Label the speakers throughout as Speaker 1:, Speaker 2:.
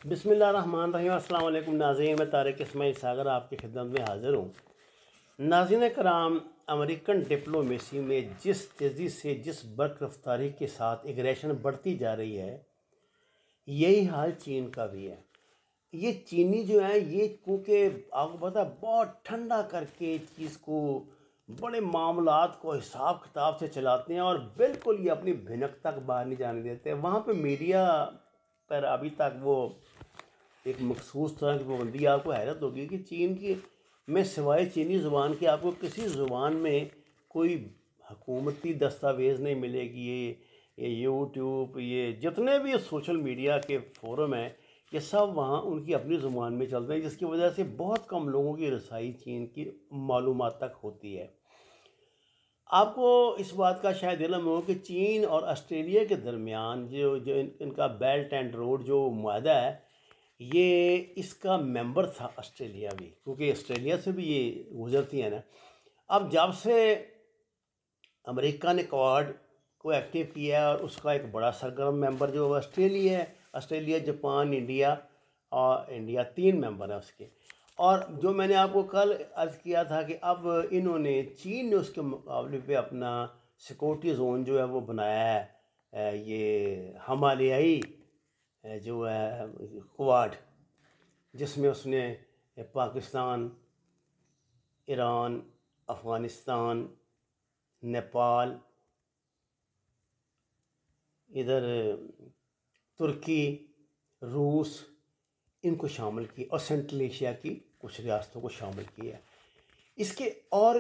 Speaker 1: बिस्मिल्लाहिर्रहमानिर्रहीम। अस्सलाम वालेकुम नाज़रीन, मैं तारिक इस्माइल सागर आपकी खिदमत में हाज़िर हूँ। नाज़रीन कराम, अमेरिकन डिप्लोमेसी में जिस तेज़ी से जिस बर्क रफ्तारी के साथ एग्रेशन बढ़ती जा रही है, यही हाल चीन का भी है। ये चीनी जो है ये क्योंकि आपको पता है बहुत ठंडा करके चीज़ को बड़े मामलात को हिसाब किताब से चलाते हैं और बिल्कुल ये अपनी भिनक तक बाहर नहीं जाने देते। वहाँ पे मीडिया पर अभी तक वो एक मखसूस तरह की पाबंदी, आपको हैरत होगी कि चीन की में सिवाय चीनी ज़ुबान के आपको किसी ज़ुबान में कोई हुकूमती दस्तावेज़ नहीं मिलेगी। ये यूट्यूब, ये जितने भी सोशल मीडिया के फोरम हैं, ये सब वहाँ उनकी अपनी ज़ुबान में चलते हैं, जिसकी वजह से बहुत कम लोगों की रसाई चीन की मालूमात तक होती है। आपको इस बात का शायद इल्म हो कि चीन और ऑस्ट्रेलिया के दरमियान जो जो इनका बेल्ट एंड रोड जो मुआहदा है, ये इसका मेंबर था ऑस्ट्रेलिया भी, क्योंकि ऑस्ट्रेलिया से भी ये गुजरती है ना। अब जब से अमेरिका ने क्वाड को एक्टिव किया है और उसका एक बड़ा सरगर्म मेंबर जो ऑस्ट्रेलिया है, ऑस्ट्रेलिया, जापान, इंडिया 3 मेंबर है उसके। और जो मैंने आपको कल अर्ज़ किया था कि अब इन्होंने चीन ने उसके मुकाबले पे अपना सिक्योरिटी जोन जो है वो बनाया है, ये हिमालयाई जो है क्वाड, जिसमें उसने पाकिस्तान, ईरान, अफ़गानिस्तान, नेपाल, इधर तुर्की, रूस, इनको शामिल किया और सेंट्रल एशिया की कुछ रियासतों को शामिल किया। इसके और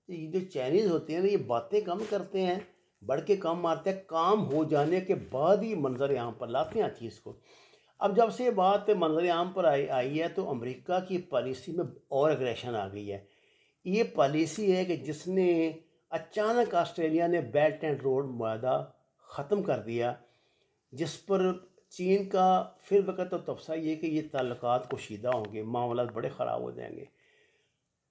Speaker 1: ये जो चाइनीज़ होते हैं ना, ये बातें कम करते हैं, बढ़ के कम मारते हैं, काम हो जाने के बाद ही मंजर आम पर लाते हैं चीज़ को। अब जब से ये बात मंजर आम पर आई है तो अमेरिका की पॉलिसी में और एग्रेशन आ गई है। ये पॉलिसी है कि जिसने अचानक ऑस्ट्रेलिया ने बेल्ट एंड रोड मुआहदा ख़त्म कर दिया, जिस पर चीन का फिर वक़्त तो तबसा ये कि ये ताल्लुकात कुशीदा होंगे, मामलात बड़े ख़राब हो जाएंगे।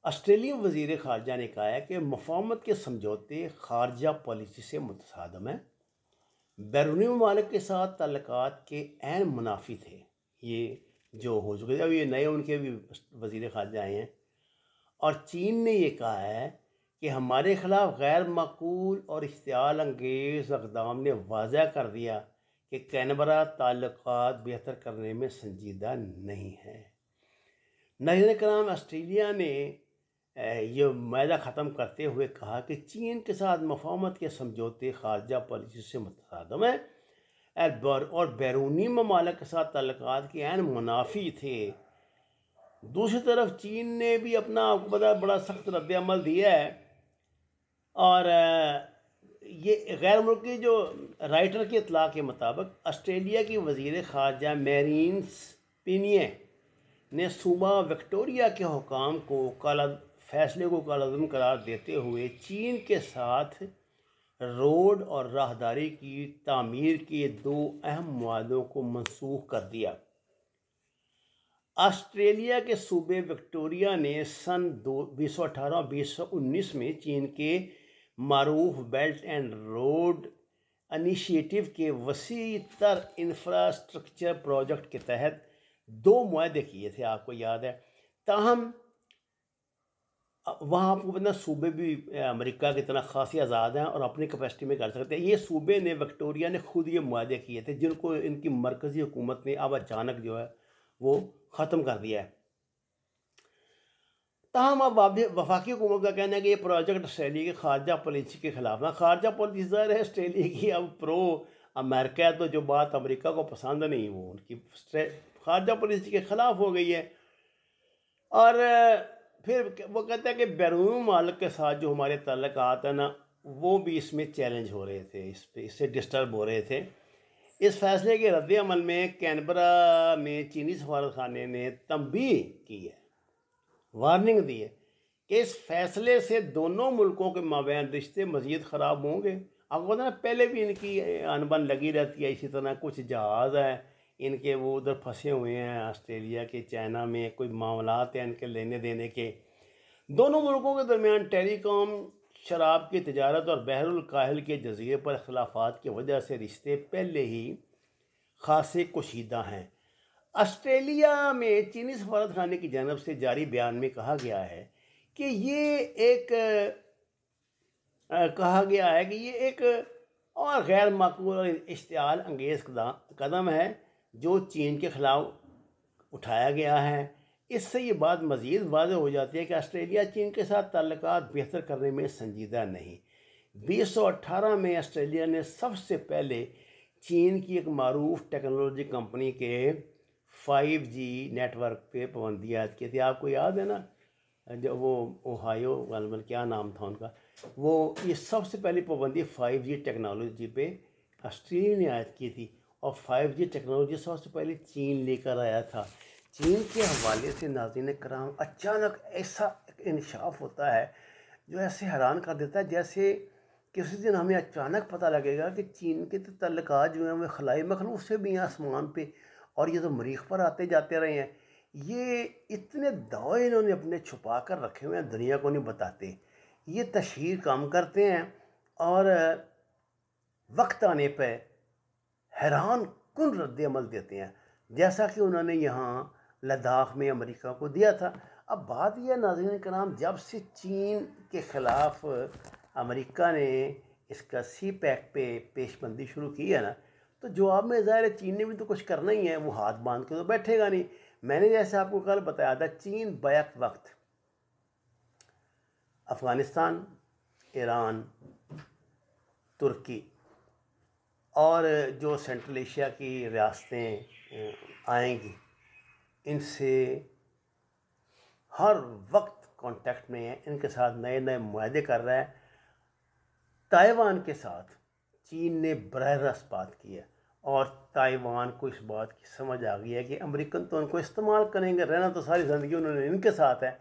Speaker 1: ऑस्ट्रेलियन वज़ीर ख़ारजा ने कहा है कि मफ़ाहमत के समझौते ख़ारजा पॉलिसी से मुतसादम हैं, बैरूनी ममालिक के साथ ताल्लुकात के ऐन मुनाफी थे। ये जो हो चुके थे, अब ये नए उनके भी वज़ीर ख़ारजा आए हैं और चीन ने ये कहा है कि हमारे ख़िलाफ़ गैर माकूल और इश्तियाल अंगेज़ इक़दाम ने वाज़ह कर दिया कि कैनबरा ताल्लुकात बेहतर करने में संजीदा नहीं है। नाज़रीन कराम, ऑस्ट्रेलिया ने ये मुआहदा ख़त्म करते हुए कहा कि चीन के साथ मफ़ाहमत के समझौते ख़ारजा पॉलिसी से मुतसादम है और बैरूनी ममालिक के साथ ताल्लुकात के ऐन मुनाफी थे। दूसरी तरफ चीन ने भी अपना, आपको पता है, बड़ा सख्त रद्द अमल दिया है और ये गैर मुल्की जो राइटर की इतला के मुताबिक ऑस्ट्रेलिया की वज़ीर ख़ारजा मैरीन्स पिनिए ने सूबा विक्टोरिया के हुकाम को फैसले को कालाज़म करार देते हुए चीन के साथ रोड और राहदारी की तामीर के 2 अहम मुआहदों को मनसूख कर दिया। ऑस्ट्रेलिया के सूबे विक्टोरिया ने सन 2018-2019 में चीन के मारूफ बेल्ट एंड रोड इनिशिएटिव के वसी तर इंफ्रास्ट्रक्चर प्रोजेक्ट के तहत 2 मुआहदे किए थे, आपको याद है। ताहम वहाँ आपको पता, सूबे भी अमेरिका की तरह खासी आज़ाद हैं और अपनी कैपेसिटी में कर सकते हैं। ये सूबे ने, विक्टोरिया ने खुद ये मुआहदे किए थे, जिनको इनकी मरकज़ी हुकूमत ने अब अचानक जो है वो ख़त्म कर दिया है। ताहम अब वफाकी हुकूमत का कहना है कि ये प्रोजेक्ट ऑस्ट्रेलिया की खारजा पॉलिसी के ख़िलाफ़ है। खारजा पॉलिसी ज़ाहिर है ऑस्ट्रेलिया की अब प्रो अमेरिका है, तो जो बात अमेरिका को पसंद नहीं वो उनकी खारजा पॉलिसी के ख़िलाफ़ हो गई है। और फिर वो कहता है कि बैरून मालिक के साथ जो हमारे ताल्लुकात हैं ना, वो भी इसमें चैलेंज हो रहे थे, इससे डिस्टर्ब हो रहे थे। इस फैसले के रद्द अमल में कैनबरा में चीनी सफारतखाने ने तंबीह की है, वार्निंग दी है कि इस फैसले से दोनों मुल्कों के माबैन रिश्ते मज़ीद ख़राब होंगे। आपको पता है पहले भी इनकी अनबन लगी रहती है। इसी तरह कुछ जहाज़ हैं इनके, वो उधर फंसे हुए हैं ऑस्ट्रेलिया के, चाइना में कोई मामलात हैं इनके लेने देने के। दोनों मुल्कों के दरमियान टेलीकॉम, शराब की तजारत और बहरुल काहिल के जजीरे पर इख्तलाफात की वजह से रिश्ते पहले ही खासे कुशीदा हैं। ऑस्ट्रेलिया में चीनी सफारतखाने की जानब से जारी बयान में कहा गया है कि ये एक कहा गया है कि ये एक और गैर माकूल और इश्तियाल अंगेज़ कदम है जो चीन के ख़िलाफ़ उठाया गया है। इससे ये बात मज़ीद वाज़ेह हो जाती है कि ऑस्ट्रेलिया चीन के साथ ताल्लुकात बेहतर करने में संजीदा नहीं। 2018 में ऑस्ट्रेलिया ने सबसे पहले चीन की एक मारूफ टेक्नोलॉजी कंपनी के 5G नेटवर्क पे पाबंदी आयद की थी। आपको याद है ना, जो वो ओहायो वाला क्या नाम था उनका, वो ये सबसे पहली पाबंदी 5G टेक्नोलॉजी पे ऑस्ट्रेलिया ने आयद की थी। और 5G टेक्नोलॉजी सबसे पहले चीन लेकर आया था। चीन के हवाले से नाज़रीन कराम अचानक ऐसा इंकशाफ होता है जो ऐसे हैरान कर देता है, जैसे किसी दिन हमें अचानक पता लगेगा कि चीन के तो तल्लुकात जो हैं वो खलाई मखलूक से भी हैं आसमान पे, और ये तो मरीख पर आते जाते रहे हैं। ये इतने दावे इन्होंने अपने छुपा कर रखे हुए हैं, दुनिया को नहीं बताते। ये तशहीर काम करते हैं और वक्त आने पर हैरान कुन रद्द अमल देते हैं, जैसा कि उन्होंने यहाँ लद्दाख में अमेरिका को दिया था। अब बात यह नाज़रीन कराम, जब से चीन के ख़िलाफ़ अमेरिका ने इसका सी पैक पे पेशबंदी शुरू की है ना, तो जवाब में ज़ाहिर है चीन ने भी तो कुछ करना ही है, वो हाथ बांध के तो बैठेगा नहीं। मैंने जैसे आपको कल बताया था, चीन बैक वक्त अफ़गानिस्तान, ईरान, तुर्की और जो सेंट्रल एशिया की रियासतें आएंगी, इनसे हर वक्त कांटेक्ट में है, इनके साथ नए नए मुआहदे कर रहा है। ताइवान के साथ चीन ने बरह रास्त बात की है, और ताइवान को इस बात की समझ आ गई है कि अमेरिकन तो उनको इस्तेमाल करेंगे, रहना तो सारी ज़िंदगी उन्होंने इनके साथ है।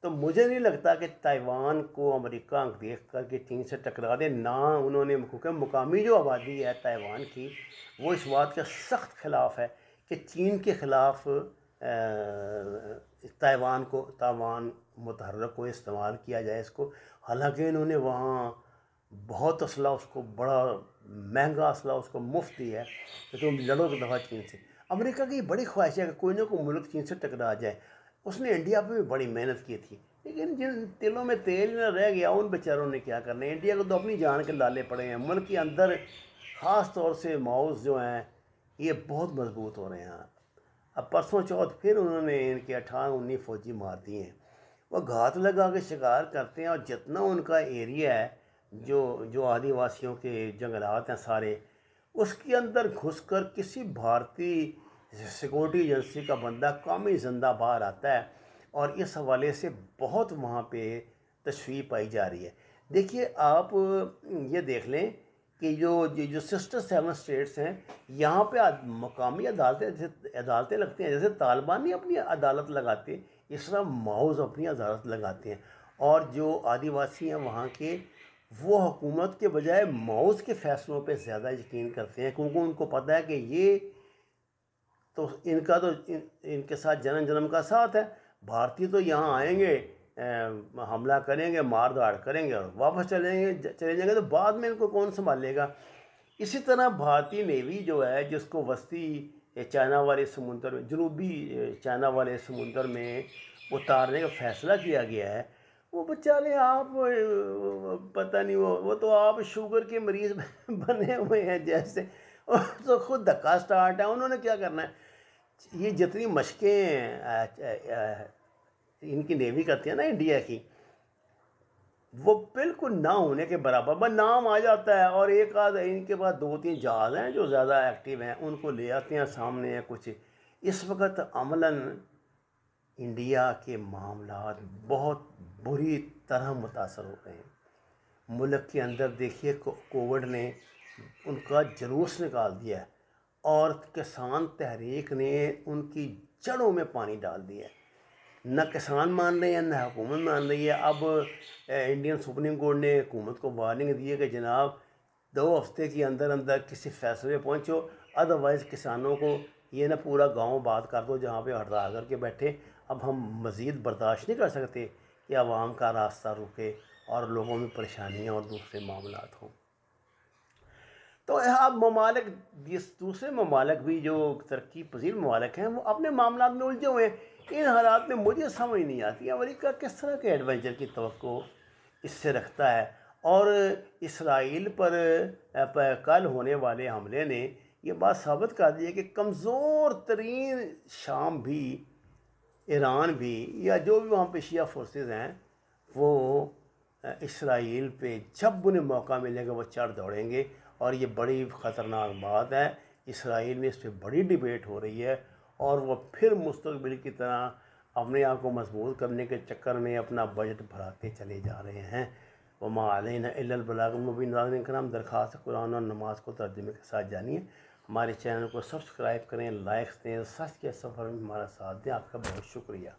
Speaker 1: तो मुझे नहीं लगता कि ताइवान को अमेरिका देख कर के चीन से टकरा दे ना। उन्होंने, क्योंकि मुकामी जो आबादी है ताइवान की, वो इस बात के सख्त ख़िलाफ़ है कि चीन के ख़िलाफ़ ताइवान मुतहर्रिक को इस्तेमाल किया जाए इसको। हालांकि इन्होंने वहाँ बहुत असला उसको, बड़ा महंगा असला उसको मुफ्त दिया है कि तुम लड़ो एक दफ़ा चीन से। अमेरिका की बड़ी ख्वाहिश है कि कोई ना कोई मुल्क चीन से टकरा जाए। उसने इंडिया पे भी बड़ी मेहनत की थी, लेकिन जिन तिलों में तेल न रह गया उन बेचारों ने क्या करना है। इंडिया को तो अपनी जान के लाले पड़े हैं। मुल्क के अंदर ख़ास तौर से माउस जो हैं ये बहुत मजबूत हो रहे हैं। अब परसों चौथ फिर उन्होंने इनके 18-19 फ़ौजी मार दिए हैं। वो घात लगा के शिकार करते हैं, और जितना उनका एरिया है, जो जो आदिवासियों के जंगलात हैं सारे, उसके अंदर घुसकर किसी भारतीय सिक्योरिटी एजेंसी का बंदा कम ही जिंदा बाहर आता है। और इस हवाले से बहुत वहाँ पे तशवीह पाई जा रही है। देखिए आप ये देख लें कि जो सिस्टर 7 स्टेट्स हैं, यहाँ पे मकामी अदालतें लगती हैं। जैसे तालिबान नहीं अपनी अदालत लगाते, इस तरह माओज़ अपनी अदालत लगाते हैं। और जो आदिवासी हैं वहाँ के, वो हुकूमत के बजाय माओज़ के फ़ैसलों पे ज़्यादा यकीन करते हैं, क्योंकि उनको पता है कि ये तो इनका तो इनके साथ जन्म जन्म का साथ है। भारतीय तो यहाँ आएंगे, हमला करेंगे, मार धाड़ करेंगे और वापस चले जाएंगे, तो बाद में इनको कौन संभालेगा। इसी तरह भारतीय नेवी जो है, जिसको वस्ती चाइना वाले समुंदर में, जनूबी चाइना वाले समुंदर में उतारने का फ़ैसला किया गया है, वो बेचारे आप पता नहीं, वो तो आप शुगर के मरीज़ बने हुए हैं जैसे। तो खुद धक्का स्टार्ट है, उन्होंने क्या करना है। ये जितनी मशकें इनकी नेवी करती है ना इंडिया की, वो बिल्कुल ना होने के बराबर। बस नाम आ जाता है, और एक आध इनके पास 2-3 जहाज़ हैं जो ज़्यादा एक्टिव हैं, उनको ले आते हैं सामने या कुछ। इस वक्त अमलन इंडिया के मामलात बहुत बुरी तरह मुतासर हो गए हैं। मुल्क के अंदर देखिए कोविड ने उनका जुलूस निकाल दिया है, और किसान तहरीक ने उनकी जड़ों में पानी डाल दिया है। न किसान मान रहे हैं, न हुकूमत मान रही है। अब इंडियन सुप्रीम कोर्ट ने हुकूमत को वार्निंग दी है कि जनाब 2 हफ्ते के अंदर अंदर किसी फैसले पहुँचो, अदरवाइज़ किसानों को ये ना पूरा गांव बात कर दो जहाँ पे हड़ताल करके बैठे। अब हम मज़ीद बर्दाश्त नहीं कर सकते कि आवाम का रास्ता रुके और लोगों में परेशानियाँ और दूसरे मामलात हों। तो अब ममालिक, जिस दूसरे ममालिक भी जो तरक्की पजीर ममालिक हैं, वो अपने मामला में उलझे हुए हैं। इन हालात में मुझे समझ नहीं आती अमेरिका किस तरह के एडवेंचर की तवक्को इससे रखता है। और इसराइल पर कल होने वाले हमले ने ये बात साबित कर दी है कि कमज़ोर तरीन शाम भी, ईरान भी, या जो भी वहाँ पे शिया फोर्सेस हैं, वो इसराइल पे जब उन्हें मौका मिलेगा वो चढ़ दौड़ेंगे। और ये बड़ी ख़तरनाक बात है। इसराइल में इस पर बड़ी डिबेट हो रही है और वो फिर मुस्तकबिल की तरह अपने आप को मजबूत करने के चक्कर में अपना बजट बढ़ाते चले जा रहे हैं। वमा अलैना इल्लल बलागुल मुबीन। नाज़रीन करम, दरख्वास्त कुरान और नमाज को तर्जुमे के साथ जानिए। हमारे चैनल को सब्सक्राइब करें, लाइक्स दें, सच के सफ़र में हमारा साथ दें। आपका बहुत शुक्रिया।